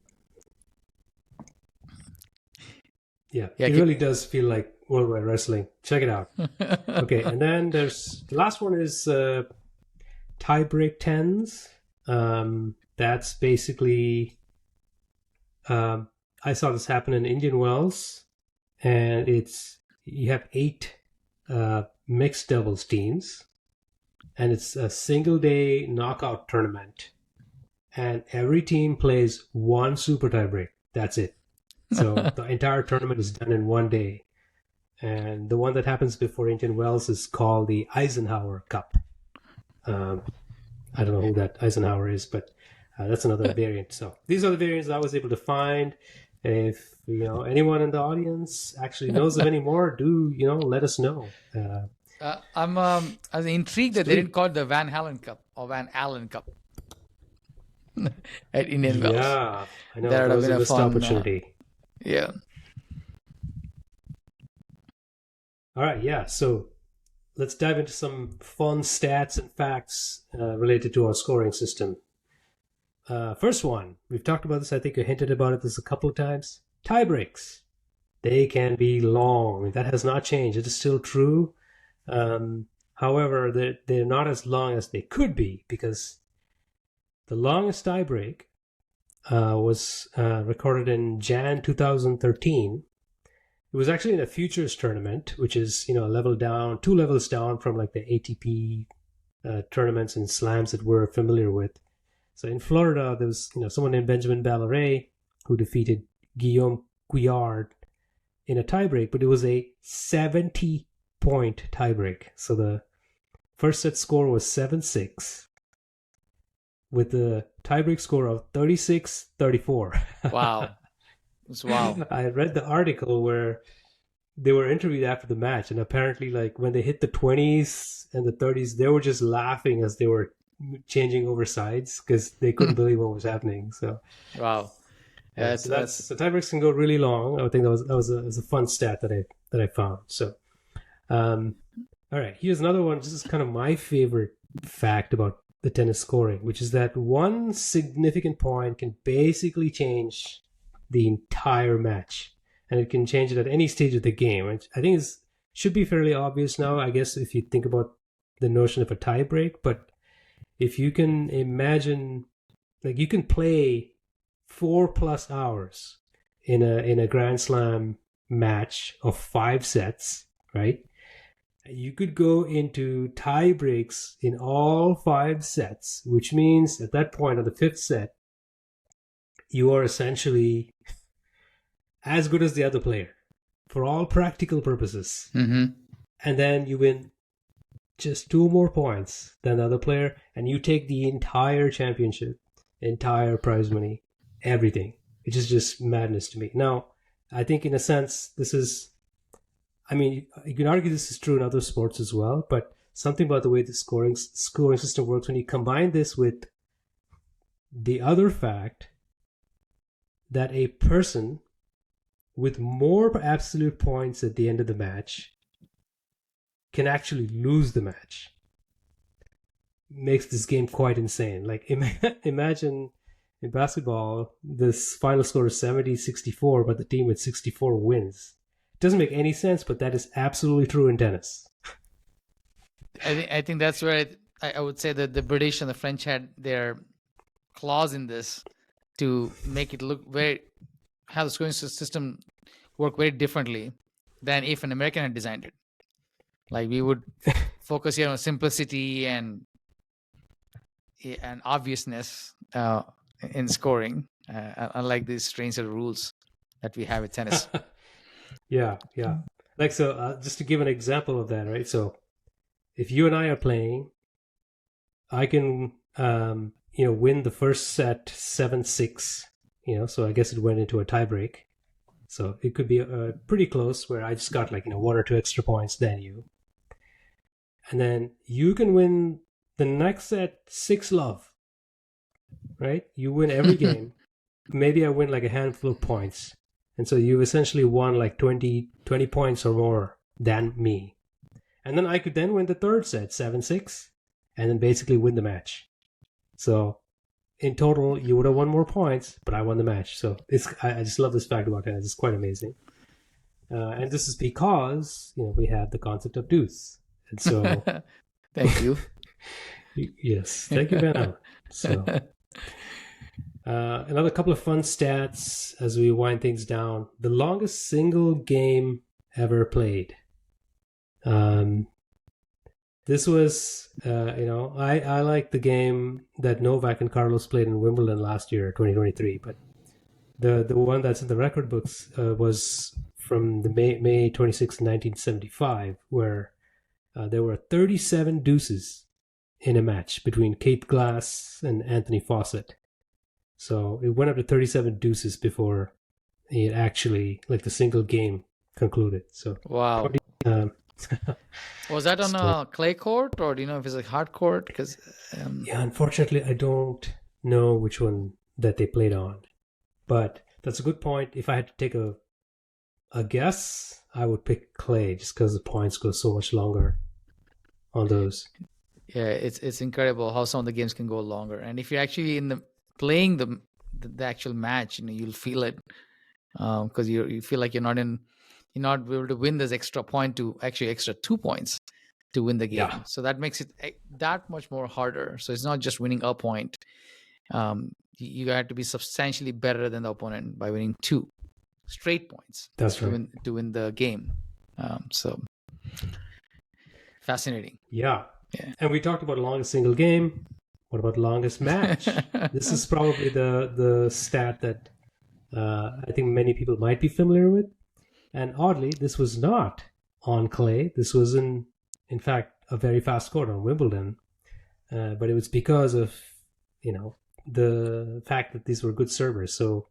Yeah, Yeah, it really does feel like worldwide wrestling. Check it out. Okay, and then there's the last one is tiebreak tens. That's basically I saw this happen in Indian Wells, and you have 8 mixed doubles teams, and it's a single day knockout tournament, and every team plays one super tiebreak. That's it. So the entire tournament is done in one day, and the one that happens before Indian Wells is called the Eisenhower Cup. I don't know who that Eisenhower is, but that's another variant. So these are the variants I was able to find. If anyone in the audience actually knows of any more, do let us know. I was intrigued that they didn't call it the Van Halen Cup or Van Allen Cup at Indian Wells. Yeah, I know. That would That have was been a a missed fun. opportunity. Yeah. All right, yeah. So let's dive into some fun stats and facts related to our scoring system. First one, we've talked about this. I think I hinted about this a couple of times. Tie breaks. They can be long. That has not changed. It is still true. However, they're not as long as they could be, because the longest tie break was recorded in Jan 2013. It was actually in a futures tournament, which is a level down, 2 levels down from like the ATP tournaments and slams that we're familiar with. So in Florida, there was someone named Benjamin Ballaret who defeated Guillaume Couillard in a tiebreak, but it was a 70-point tiebreak. So the first set score was 7-6 with the tiebreak score of 36-34. Wow. It's wow. I read the article where they were interviewed after the match, and apparently like when they hit the 20s and the 30s, they were just laughing as they were changing over sides because they couldn't believe what was happening. So Wow. yeah, so tiebreaks can go really long. I think that was a fun stat that I found. So all right, here's another one. This is kind of my favorite fact about the tennis scoring, which is that one significant point can basically change the entire match, and it can change it at any stage of the game. I think it should be fairly obvious now, I guess, if you think about the notion of a tiebreak. But if you can imagine, like, you can play 4+ hours in a Grand Slam match of 5 sets, right? You could go into tie breaks in all 5 sets, which means at that point on the 5th set, you are essentially as good as the other player for all practical purposes. Mm-hmm. And then you win just 2 more points than the other player, and you take the entire championship, entire prize money, everything. which is just madness to me. Now, I think in a sense, this is, I mean, you can argue this is true in other sports as well, but something about the way the scoring system works, when you combine this with the other fact that a person with more absolute points at the end of the match can actually lose the match, makes this game quite insane. Like, imagine in basketball, this final score is 70-64, but the team with 64 wins. It doesn't make any sense, but that is absolutely true in tennis. I think that's where I would say that the British and the French had their clause in this to make it look how the scoring system work very differently than if an American had designed it. Like, we would focus here on simplicity and obviousness in scoring, unlike these strange set of rules that we have with tennis. Yeah. Like, so just to give an example of that, right? So if you and I are playing, I can, win the first set 7-6, so I guess it went into a tiebreak. So it could be pretty close where I just got 1 or 2 extra points than you. And then you can win the next set 6-love, right? You win every game. Maybe I win a handful of points. And so you've essentially won 20 points or more than me. And then I could then win the third set 7-6 and then basically win the match. So in total, you would have won more points, but I won the match. So I just love this fact about tennis. It's quite amazing. And this is because, we have the concept of deuce. And so... Thank you. Yes, thank you, Ben. So, another couple of fun stats as we wind things down. The longest single game ever played. This was, I like the game that Novak and Carlos played in Wimbledon last year, 2023. But the one that's in the record books was from the May 26, 1975, where there were 37 deuces in a match between Kate Glass and Anthony Fawcett. So it went up to 37 deuces before it actually, the single game concluded. So wow. Was that on a clay court, or do you know if it's a hard court? Because yeah, unfortunately, I don't know which one that they played on. But that's a good point. If I had to take a guess, I would pick clay just because the points go so much longer on those. Yeah, it's incredible how some of the games can go longer. And if you're actually playing the actual match, you'll feel it because you feel like you're not able to win this extra point to actually extra 2 points to win the game. Yeah. So that makes it that much more harder. So it's not just winning a point. You have to be substantially better than the opponent by winning 2 straight points. That's right. To win the game. So fascinating. Yeah. And we talked about longest single game. What about longest match? This is probably the stat that I think many people might be familiar with. And oddly, this was not on clay. This was in fact, a very fast court on Wimbledon. But it was because of, the fact that these were good servers. So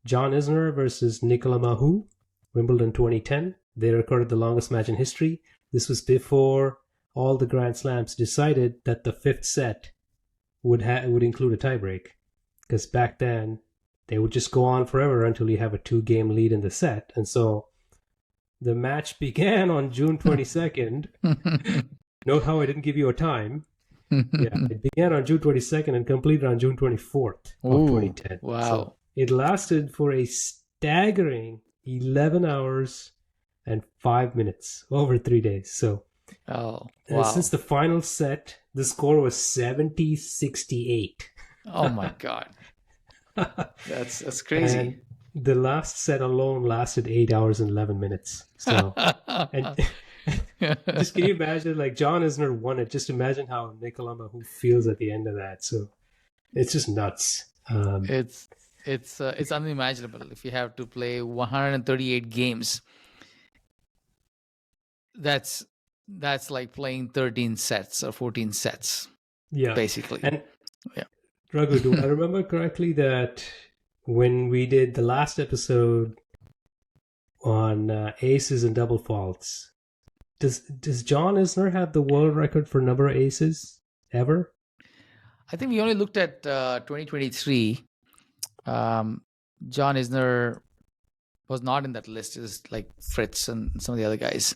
John Isner versus Nicolas Mahut, Wimbledon 2010. They recorded the longest match in history. This was before all the Grand Slams decided that the 5th set would include a tiebreak. Because back then, they would just go on forever until you have a 2-game lead in the set. And so the match began on June 22nd. Note how I didn't give you a time. Yeah, it began on June 22nd and completed on June 24th of 2010. Wow. So it lasted for a staggering 11 hours and 5 minutes over 3 days. So since the final set, the score was 70-68. Oh my God. That's crazy. And the last set alone lasted 8 hours and 11 minutes. So, and just can you imagine, John Isner won it. Just imagine how Nicolas Mahut feels at the end of that. So it's just nuts. It's unimaginable if you have to play 138 games. That's like playing 13 sets or 14 sets. Yeah, basically. And Raghu, do I remember correctly that when we did the last episode on aces and double faults, does John Isner have the world record for number of aces ever? I think we only looked at 2023. John Isner was not in that list. It's like Fritz and some of the other guys.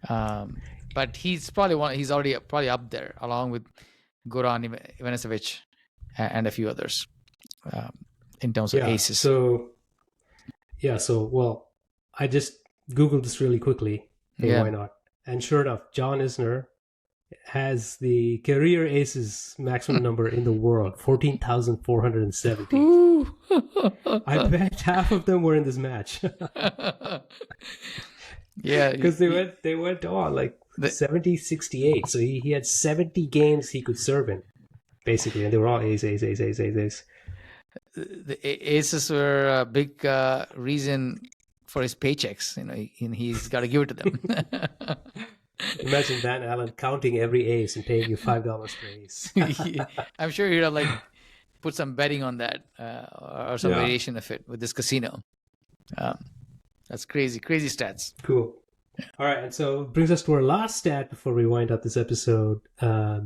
But he's probably he's already probably up there along with Goran Ivanisevic and a few others in terms of aces. So well, I just Googled this really quickly. Hey, why not? And sure enough, John Isner has the career aces maximum number in the world, 14,470. I bet half of them were in this match. Yeah, because they went on like 70-68. So he had 70 games he could serve in, basically, and they were all ace. The aces were a big reason for his paychecks. You know, he's got to give it to them. Imagine Van Allen counting every ace and paying you $5 per ace. I'm sure he'd have like put some betting on that or some variation of it with this casino. That's crazy stats. Cool. All right, and so it brings us to our last stat before we wind up this episode. I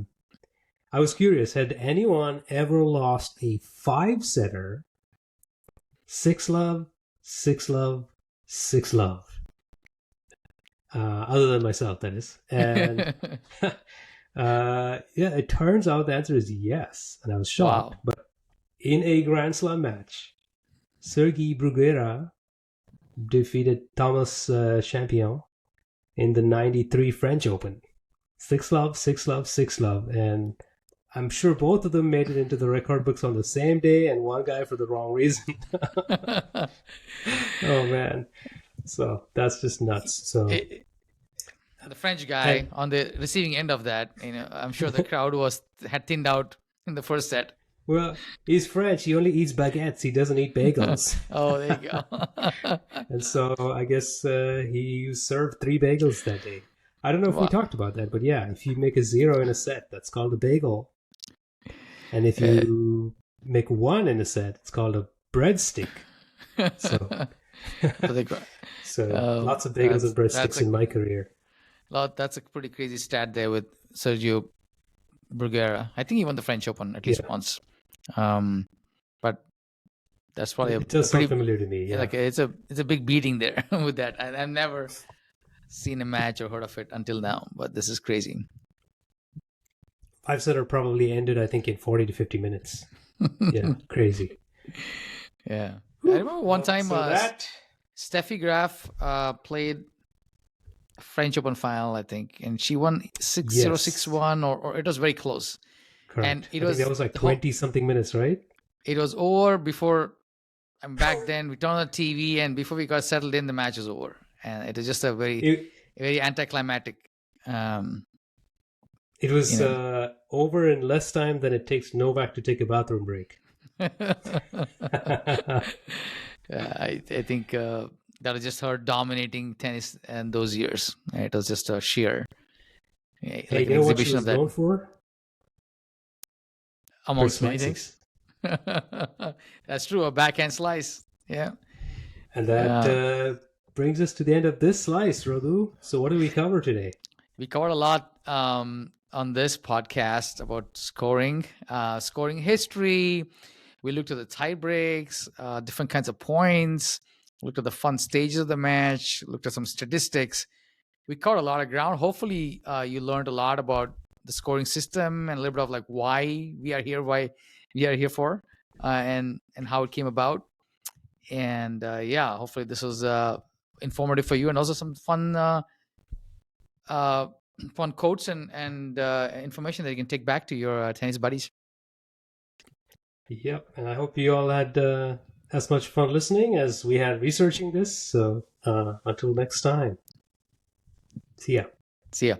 was curious, had anyone ever lost a 5-setter 6-love, 6-love, 6-love? Other than myself, that is. And it turns out the answer is yes. And I was shocked. Wow. But in a Grand Slam match, Sergi Bruguera defeated Thomas Champion in the 93 French Open. 6-love, 6-love, 6-love. And I'm sure both of them made it into the record books on the same day, and one guy for the wrong reason. Oh, man. So that's just nuts. So the French guy on the receiving end of that, you know, I'm sure the crowd had thinned out in the first set. Well, he's French. He only eats baguettes. He doesn't eat bagels. Oh, there you go. And so I guess he served 3 bagels that day. I don't know if we talked about that, but yeah, if you make a 0 in a set, that's called a bagel. And if you make 1 in a set, it's called a breadstick. So lots of bagels and breadsticks in my career. That's a pretty crazy stat there with Sergio Bruguera. I think he won the French Open at least once. But that's probably it does sound familiar to me. Yeah, like it's a big beating there with that. I've never seen a match or heard of it until now, but this is crazy. 5-setter probably ended, I think, in 40 to 50 minutes. Yeah, crazy. Yeah. I remember one time Steffi Graf played French Open final, I think, and she won 6-0, 6-1, or it was very close. Correct. And that was like 20-something minutes, right? It was over before, and back then we turned on the TV, and before we got settled in, the match was over. And it was just a very anticlimactic. It was over in less time than it takes Novak to take a bathroom break. I think that was just her dominating tennis in those years. It was just a sheer you know what she was known for? Amongst many things. That's true, a backhand slice. Yeah. And that brings us to the end of this slice, Raghu. So what did we cover today? We covered a lot on this podcast about scoring history. We looked at the tie breaks, different kinds of points, looked at the fun stages of the match, looked at some statistics. We covered a lot of ground. Hopefully you learned a lot about the scoring system and a little bit of like why we are here for, and how it came about. And hopefully this was informative for you, and also some fun quotes and information that you can take back to your tennis buddies. Yep, and I hope you all had as much fun listening as we had researching this. So until next time, see ya. See ya.